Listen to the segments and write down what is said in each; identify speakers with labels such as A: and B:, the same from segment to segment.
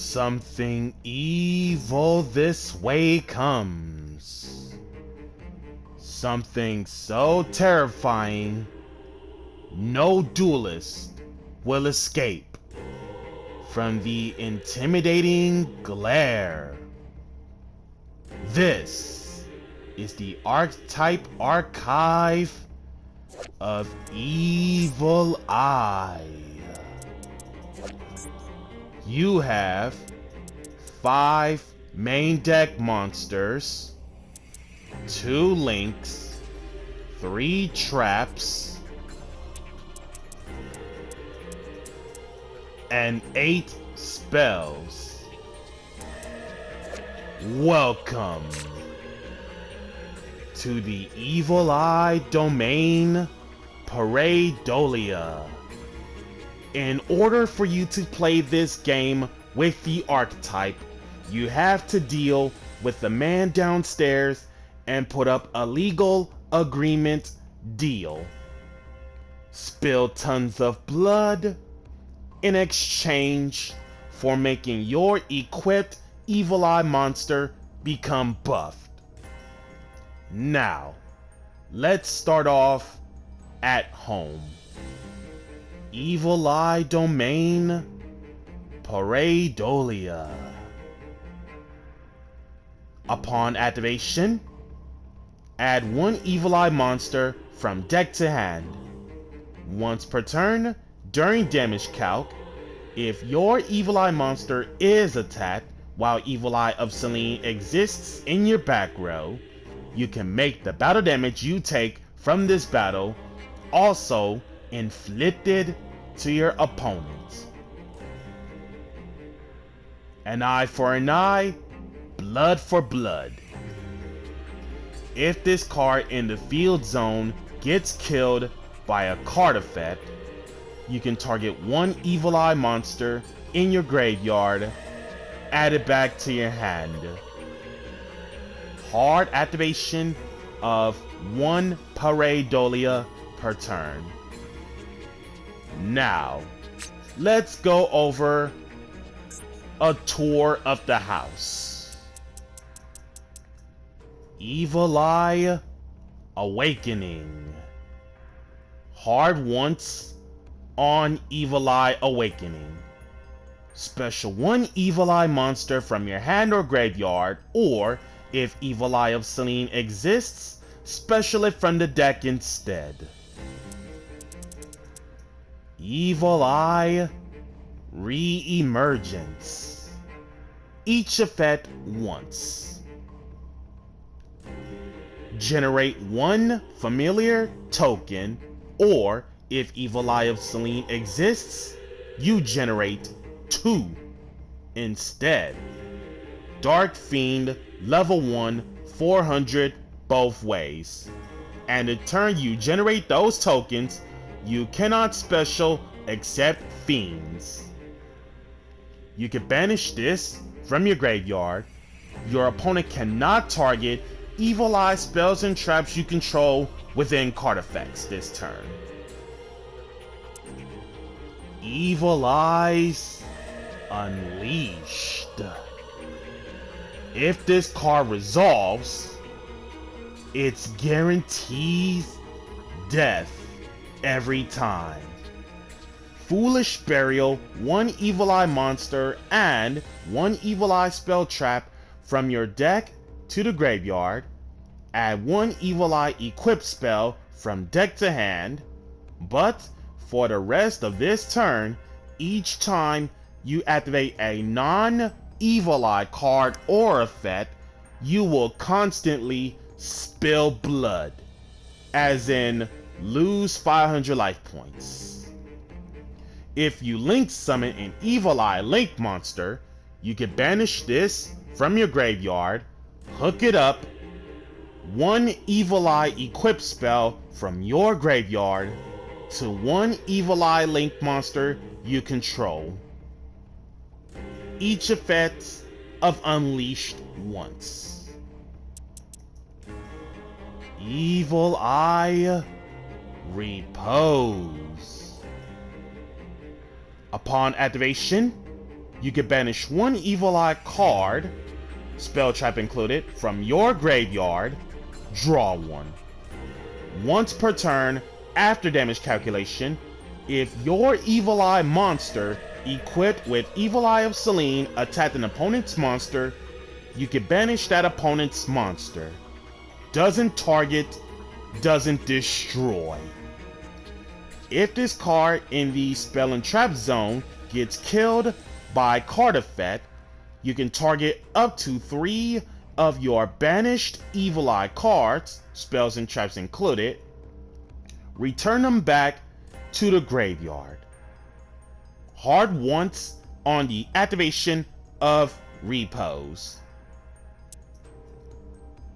A: Something evil this way comes. Something so terrifying, no duelist will escape from the intimidating glare. This is the Archetype Archive of Evil Eye. You have 5 main deck monsters, 2 links, 3 traps, and 8 spells. Welcome to the Evil Eye domain, Pareidolia. In order for you to play this game with the archetype, you have to deal with the man downstairs and put up a legal agreement deal. Spill tons of blood in exchange for making your equipped Evil Eye monster become buffed. Now, let's start off at home. Evil Eye domain, Pareidolia. Upon activation, add 1 Evil Eye monster from deck to hand. Once per turn, during damage calc, if your Evil Eye monster is attacked while Evil Eye of Serziel exists in your back row, you can make the battle damage you take from this battle also inflicted to your opponent. An eye for an eye, blood for blood. If this card in the field zone gets killed by a card effect, you can target 1 Evil Eye monster in your graveyard, add it back to your hand. Hard activation of 1 Pareidolia per turn. Now, let's go over a tour of the house. Evil Eye Awakening. Hard once on Evil Eye Awakening. Special 1 Evil Eye monster from your hand or graveyard, or if Evil Eye of Serziel exists, special it from the deck instead. Evil Eye Re-Emergence. Each effect once. Generate 1 familiar token, or if Evil Eye of Serziel exists, you generate 2 instead. Dark Fiend, level 1, 400 both ways. And the turn you generate those tokens, you cannot special except fiends. You can banish this from your graveyard. Your opponent cannot target Evil Eye spells and traps you control within card effects this turn. Evil Eyes Unleashed. If this card resolves, it guarantees death every time. Foolish Burial, 1 Evil Eye monster and 1 Evil Eye spell trap from your deck to the graveyard. Add 1 Evil Eye equipped spell from deck to hand, but for the rest of this turn, each time you activate a non-Evil Eye card or effect, you will constantly spill blood, as in lose 500 life points. If you link summon an Evil Eye link monster, you can banish this from your graveyard, hook it up, 1 Evil Eye equipped spell from your graveyard to 1 Evil Eye link monster you control. Each effect of Unleashed once. Evil Eye Repose. Upon activation, you can banish one Evil Eye card, spell trap included, from your graveyard, draw one. Once per turn, after damage calculation, if your Evil Eye monster equipped with Evil Eye of Selene attacked an opponent's monster, you can banish that opponent's monster. Doesn't target, doesn't destroy. If this card in the spell and trap zone gets killed by card effect, you can target up to 3 of your banished Evil Eye cards, spells and traps included, return them back to the graveyard. Hard once on the activation of repos.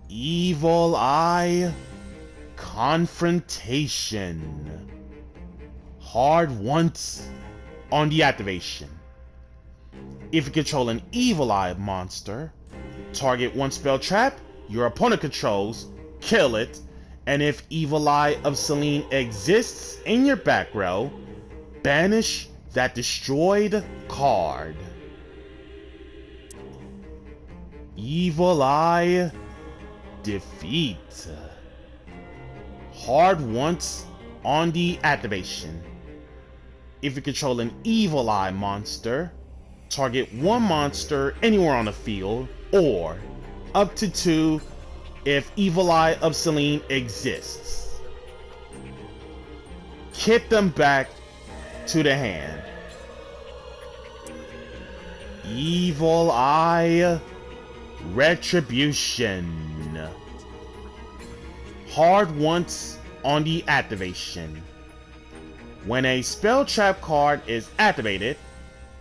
A: Evil Eye Confrontation. Hard once on the activation. If you control an Evil Eye monster, target one spell trap your opponent controls, kill it, and if Evil Eye of Selene exists in your back row, banish that destroyed card. Evil Eye Defeat. Hard once on the activation. If you control an Evil Eye monster, target one monster anywhere on the field, or up to 2 if Evil Eye of Selene exists. Kick them back to the hand. Evil Eye Retribution. Hard once on the activation. When a spell trap card is activated,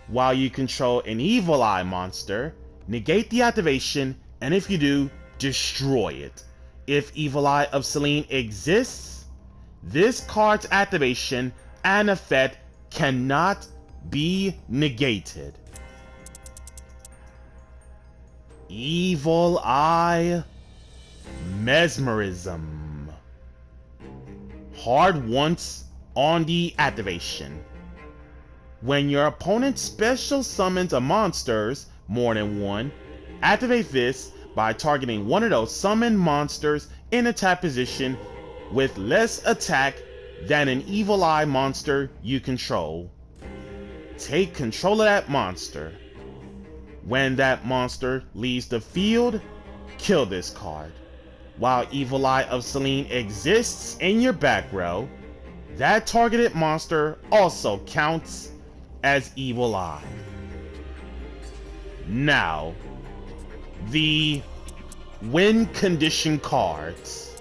A: while you control an Evil Eye monster, negate the activation, and if you do, destroy it. If Evil Eye of Selene exists, this card's activation and effect cannot be negated. Evil Eye Mesmerism. Hard once on the activation. When your opponent special summons a monsters, more than one, activate this by targeting one of those summoned monsters in attack position with less attack than an Evil Eye monster you control. Take control of that monster. When that monster leaves the field, kill this card. While Evil Eye of Selene exists in your back row, that targeted monster also counts as Evil Eye. Now, the win condition cards.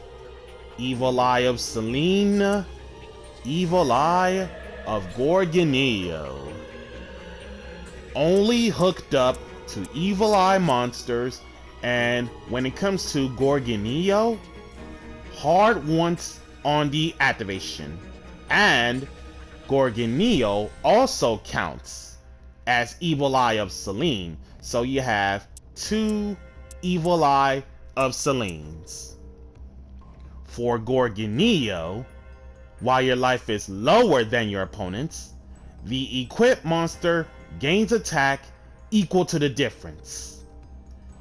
A: Evil Eye of Selene, Evil Eye of Gorgonio. Only hooked up to Evil Eye monsters, and when it comes to Gorgonio, hard once on the activation. And Gorgonio also counts as Evil Eye of Selene, so you have 2 Evil Eye of Selenes. For Gorgonio, while your life is lower than your opponent's, the equipped monster gains attack equal to the difference.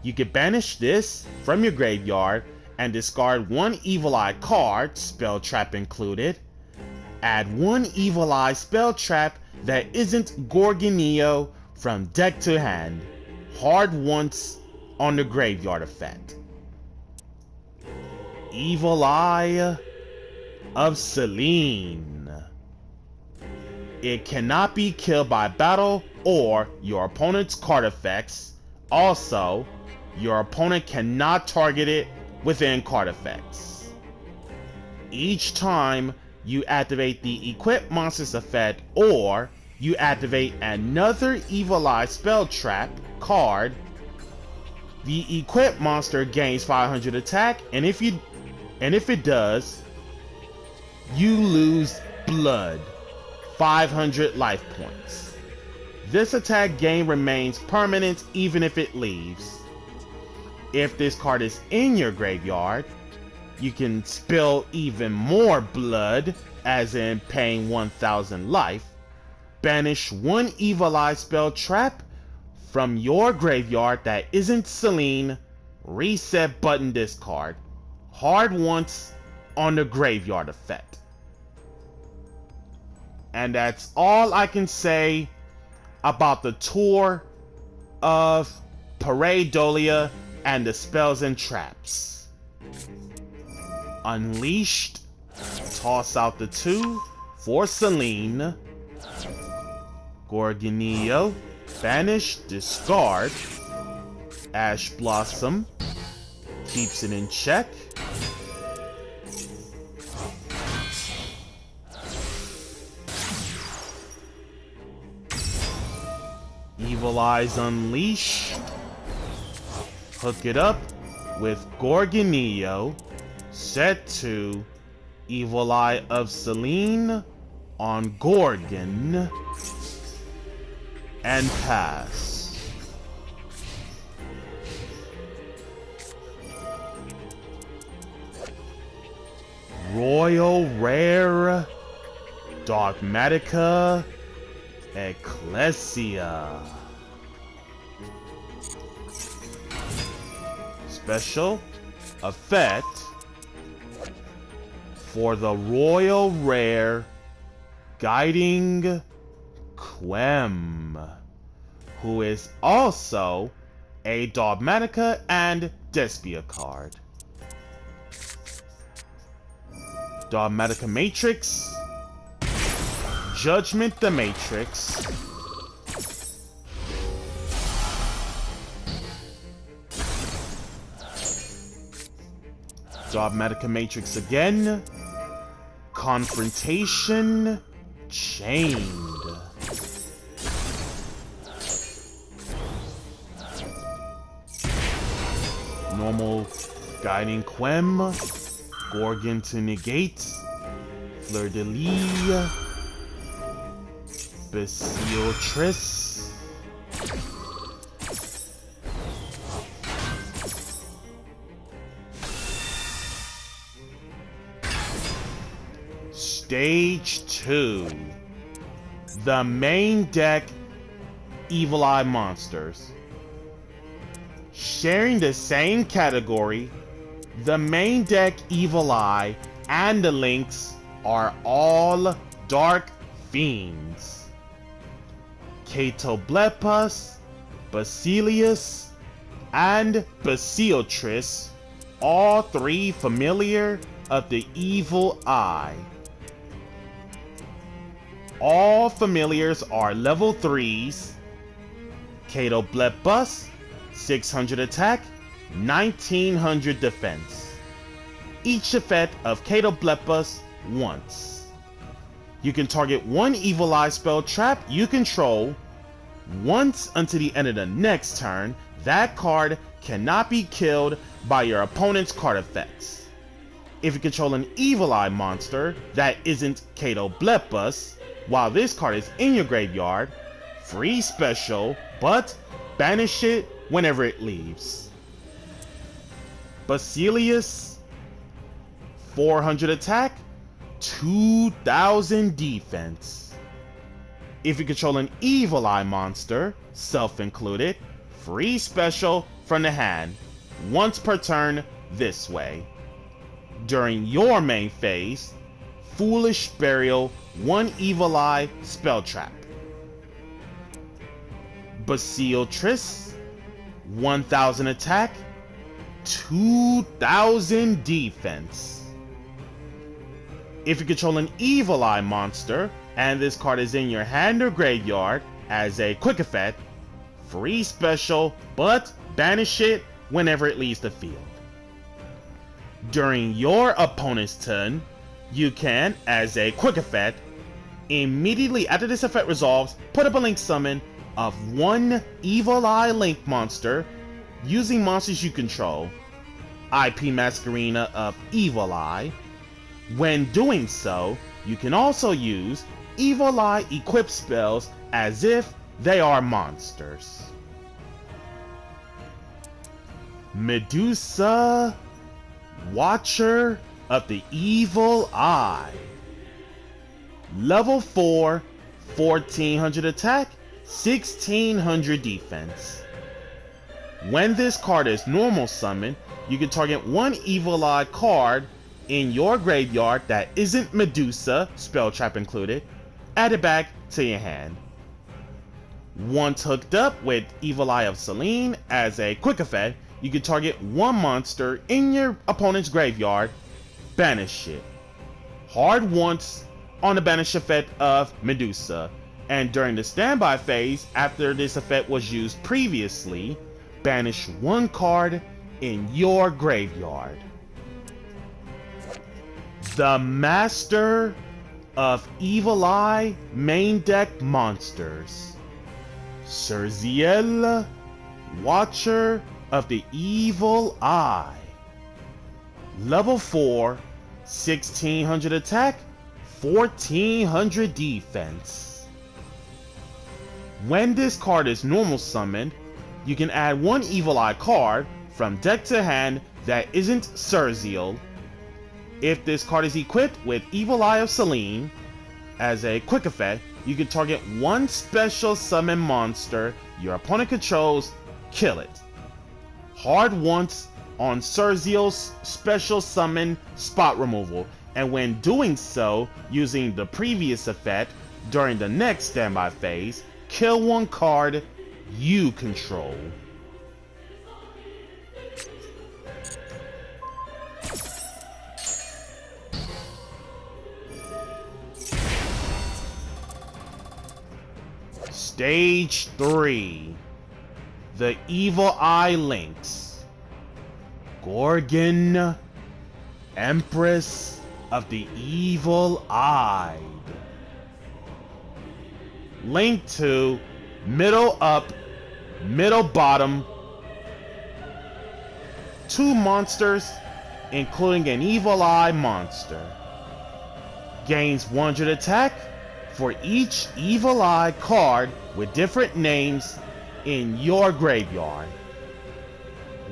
A: You can banish this from your graveyard and discard one Evil Eye card, spell trap included. Add one Evil Eye spell trap that isn't Gorgonio from deck to hand. Hard once on the graveyard effect. Evil Eye of Selene. It cannot be killed by battle or your opponent's card effects. Also, your opponent cannot target it within card effects. Each time you activate the equipped monster's effect or you activate another Evil Eye spell trap card, the equipped monster gains 500 attack, and if it does, you lose blood, 500 life points. This attack gain remains permanent even if it leaves. If this card is in your graveyard, you can spill even more blood, as in paying 1000 life, banish one Evil Eye spell trap from your graveyard that isn't Selene, reset button discard. Hard once on the graveyard effect. And that's all I can say about the tour of Pareidolia and the spells and traps. Unleashed, toss out the 2 for Selene. Gorgonio, banish, discard. Ash Blossom, keeps it in check. Evil Eyes Unleash. Hook it up with Gorgonio. Set to Evil Eye of Selene on Gorgon. And pass. Royal Rare Dogmatica Ecclesia. Special effect for the Royal Rare Guiding Quem, who is also a Dogmatica and Despia card. Dogmatica Matrix, Judgment the Matrix, Dogmatica Matrix again, Confrontation Chained. Normal Guiding Quem, Gorgon to negate, Fleur de Lis, Basiotris, Stage 2, the main deck Evil Eye monsters. Sharing the same category, the main deck Evil Eye and the links are all Dark Fiends. Catoblepas, Basilius, and Basiotris, all 3 familiar of the Evil Eye. All familiars are level 3s. Catoblepas, 600 attack, 1900 defense. Each effect of Catoblepas once. You can target 1 Evil Eye spell trap you control once until the end of the next turn. That card cannot be killed by your opponent's card effects. If you control an Evil Eye monster that isn't Catoblepas, while this card is in your graveyard, free special, but banish it whenever it leaves. Basilius, 400 attack, 2000 defense. If you control an Evil Eye monster, self included, free special from the hand, once per turn this way. During your main phase, Foolish Burial, 1 Evil Eye spell trap. Basiotris, 1000 attack, 2000 defense. If you control an Evil Eye monster, and this card is in your hand or graveyard as a quick effect, free special, but banish it whenever it leaves the field. During your opponent's turn, you can, as a quick effect, immediately after this effect resolves, put up a link summon of 1 Evil Eye Link monster using monsters you control, IP Masquerena of Evil Eye. When doing so, you can also use Evil Eye equip spells as if they are monsters. Medusa, Watcher of the Evil Eye. Level 4, 1400 attack, 1600 defense. When this card is normal summoned, you can target one Evil Eye card in your graveyard that isn't Medusa, spell trap included, add it back to your hand. Once hooked up with Evil Eye of Selene as a quick effect, you can target one monster in your opponent's graveyard, banish it. Hard once on the banish effect of Medusa, and during the standby phase, after this effect was used previously, banish one card in your graveyard. The Master of Evil Eye main deck monsters. Serziel, Watcher of the Evil Eye. Level 4, 1600 attack, 1400 defense. When this card is normal summoned, you can add one Evil Eye card from deck to hand that isn't Serziel. If this card is equipped with Evil Eye of Selene, as a quick effect, you can target one special summon monster your opponent controls, kill it. Hard once on Serziel's special summon spot removal, and when doing so, using the previous effect during the next standby phase, kill one card you control. Stage 3. The Evil Eye Links. Gorgon, Empress of the Evil Eye. Link to middle up, middle bottom. 2 monsters, including an Evil Eye monster. Gains 100 attack for each Evil Eye card with different names in your graveyard.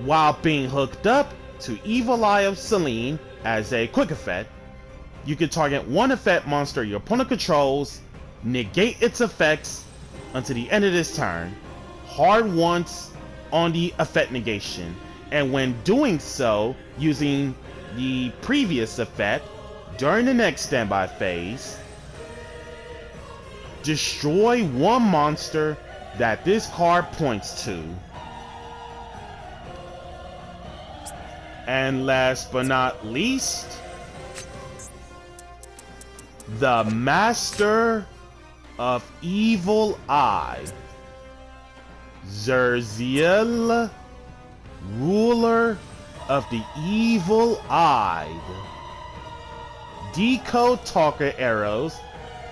A: While being hooked up to Evil Eye of Selene as a quick effect, you can target one effect monster your opponent controls, negate its effects until the end of this turn, hard once on the effect negation, and when doing so, using the previous effect during the next standby phase, destroy one monster that this card points to. And last but not least, the Master of Evil Eye. Serziel, Ruler of the Evil Eye. Decode Talker arrows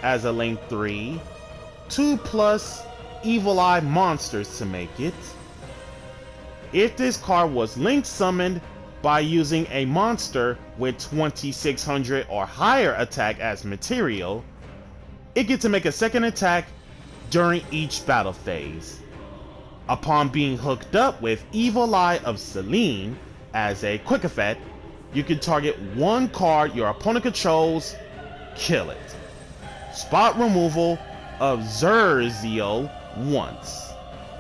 A: as a link 3, 2+ Evil Eye monsters to make it. If this card was link summoned by using a monster with 2600 or higher attack as material, it gets to make a second attack during each battle phase. Upon being hooked up with Evil Eye of Selene as a quick effect, you can target one card your opponent controls, kill it. Spot removal of Serziel once,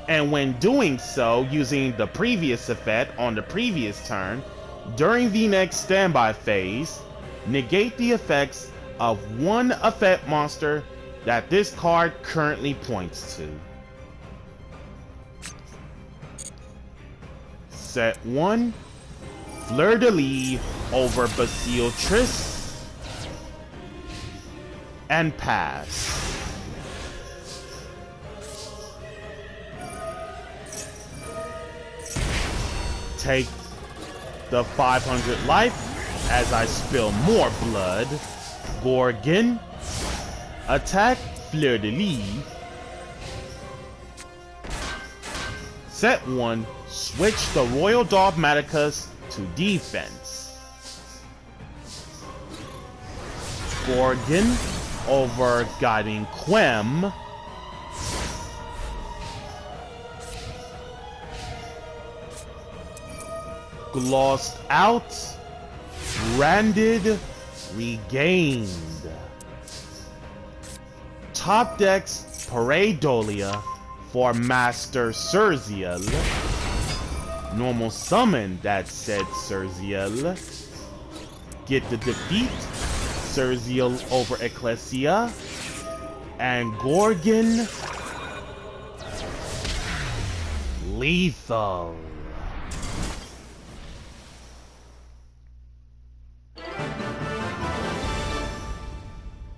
A: and when doing so, using the previous effect on the previous turn, during the next standby phase, negate the effects of one effect monster that this card currently points to. Set 1, Fleur de Lis over Basile Triss, and pass. Take the 500 life as I spill more blood. Gorgon, attack Fleur de Lis. Set 1, switch the Royal Dogmaticus to defense. Gorgon over Guiding Quem. Glossed out, branded, regained. Top decks Pareidolia for Master Serziel. Normal summon that said Serziel. Get the defeat, Serziel over Ecclesia, and Gorgon lethal.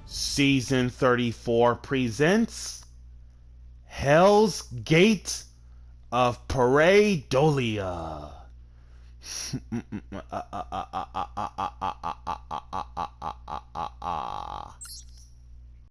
A: Season 34 presents Hell's Gate of Pareidolia.